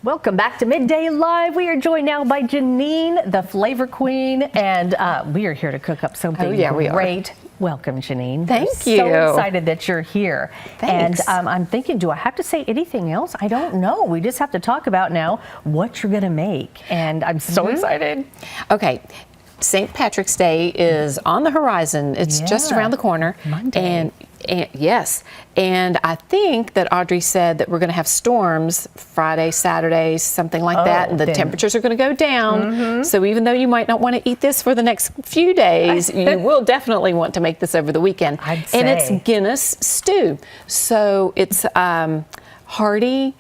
Welcome back to Midday Live. We are joined now by Janine, the flavor queen, and we are here to cook up something great. Welcome, Janine. Thank you. So excited that you're here. Thanks. And I'm thinking, do I have to say anything else? I don't know. We just have to talk about now what you're going to make. And I'm so excited. Okay. St. Patrick's Day is on the horizon. It's just around the corner. Monday. And yes. And I think that Audrey said that we're going to have storms Friday, Saturday, something like that. And the temperatures are going to go down. So even though you might not want to eat this for the next few days, you will definitely want to make this over the weekend. I'd say. And it's Guinness stew. So it's hearty,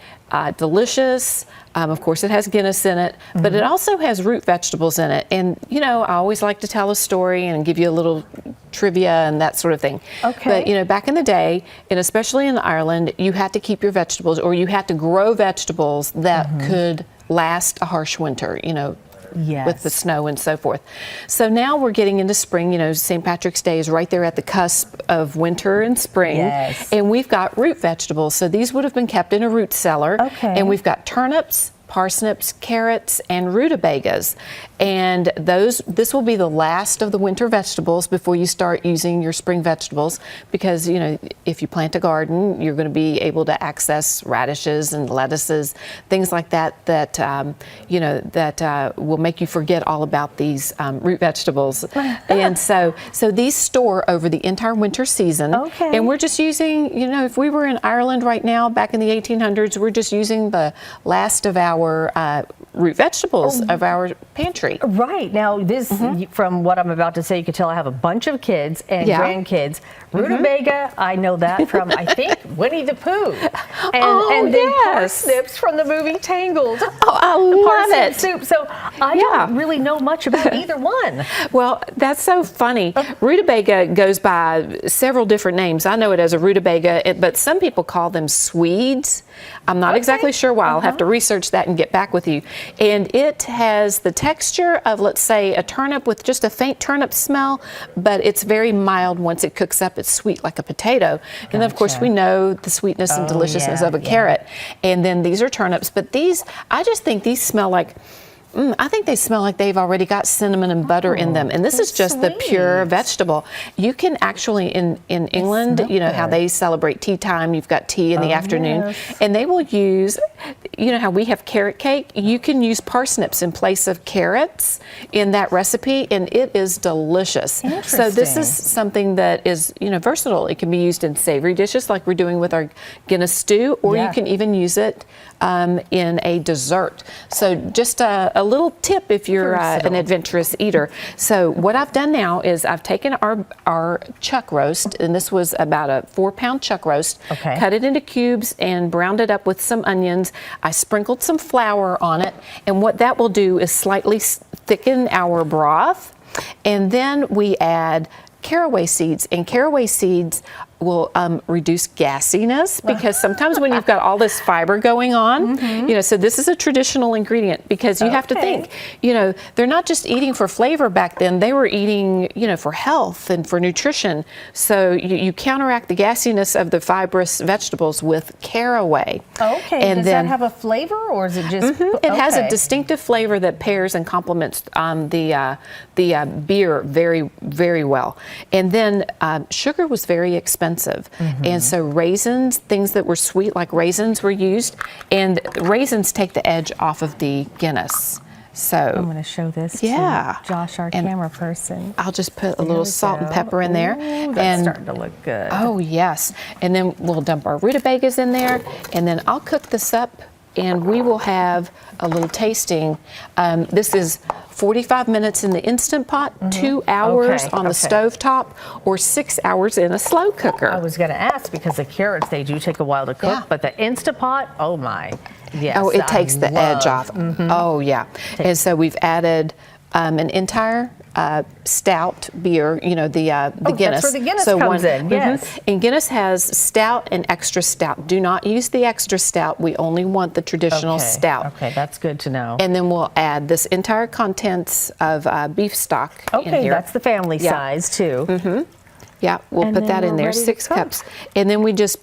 delicious. Of course, it has Guinness in it, but it also has root vegetables in it. And, you know, I always like to tell a story and give you a little trivia and that sort of thing. Okay. But, you know, back in the day, and especially in Ireland, you had to keep your vegetables, or you had to grow vegetables that could last a harsh winter, you know, with the snow and so forth. So now we're getting into spring. You know, St. Patrick's Day is right there at the cusp of winter and spring. And we've got root vegetables. So these would have been kept in a root cellar. And we've got turnips, parsnips, carrots, and rutabagas. And this will be the last of the winter vegetables before you start using your spring vegetables, because, you know, if you plant a garden, you're going to be able to access radishes and lettuces, things like that, you know, that will make you forget all about these root vegetables. And so these store over the entire winter season. And we're just using, you know, if we were in Ireland right now, back in the 1800s, we're just using the last of our root vegetables of our pantry. Right. Now, this, from what I'm about to say, you can tell I have a bunch of kids and grandkids. Rutabaga, I know that from, I think, Winnie the Pooh. And then parsnips from the movie Tangled. Oh, I love it. Soup. So I don't really know much about either one. Well, that's so funny. Rutabaga goes by several different names. I know it as a rutabaga, but some people call them Swedes. I'm not exactly sure why. I'll have to research that and get back with you. And it has the texture of, let's say, a turnip with just a faint turnip smell, but it's very mild once it cooks up. It's sweet like a potato. And then, of course, we know the sweetness and deliciousness of a carrot. And then these are turnips. But these, I just think these smell like, I think they smell like they've already got cinnamon and butter in them. And this is just the pure vegetable. You can actually, in England, you know, how they celebrate tea time, you've got tea in the afternoon, and they will use, you know how we have carrot cake? You can use parsnips in place of carrots in that recipe, and it is delicious. So this is something that is, you know, versatile. It can be used in savory dishes like we're doing with our Guinness stew, or you can even use it in a dessert. So just a little tip if you're an adventurous eater. So what I've done now is I've taken our chuck roast, and this was about a 4-pound chuck roast, cut it into cubes and browned it up with some onions. I sprinkled some flour on it, and what that will do is slightly thicken our broth. And then we add caraway seeds, and caraway seeds will reduce gassiness, because sometimes when you've got all this fiber going on, you know, so this is a traditional ingredient, because you have to think, you know, they're not just eating for flavor back then, they were eating, you know, for health and for nutrition. So you counteract the gassiness of the fibrous vegetables with caraway. And does that have a flavor, or is it just? It has a distinctive flavor that pairs and complements the beer very, very well. And then sugar was very expensive. And so raisins, things that were sweet like raisins, were used, and raisins take the edge off of the Guinness. So I'm going to show this to Josh, our camera person. I'll just put a little salt and pepper in there. That's starting to look good. Oh, yes. And then we'll dump our rutabagas in there, and then I'll cook this up, and we will have a little tasting. This is 45 minutes in the Instant Pot, 2 hours on the stove top, or 6 hours in a slow cooker. I was going to ask, because the carrots, they do take a while to cook, but the Instant Pot, oh my. Yes, oh, it takes the edge off. Oh, yeah. And so we've added an entire stout beer, you know, the Guinness. That's where the Guinness comes in. Yes. And Guinness has stout and extra stout. Do not use the extra stout. We only want the traditional stout. Okay, that's good to know. And then we'll add this entire contents of beef stock in here. That's the family size too. Yeah, we'll put that in there, 6 cups. And then we just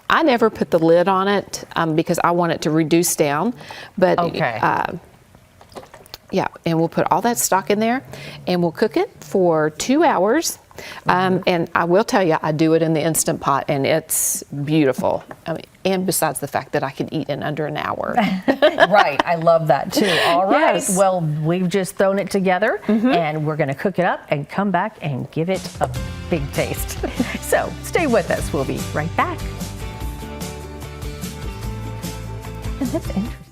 I never put the lid on it because I want it to reduce down. But Okay. yeah, and we'll put all that stock in there, and we'll cook it for 2 hours. And I will tell you, I do it in the Instant Pot, and it's beautiful. I mean, and besides the fact that I can eat in under an hour. Right, I love that too. All right, Yes. well, we've just thrown it together, and we're going to cook it up and come back and give it a big taste. So stay with us. We'll be right back. And that's interesting.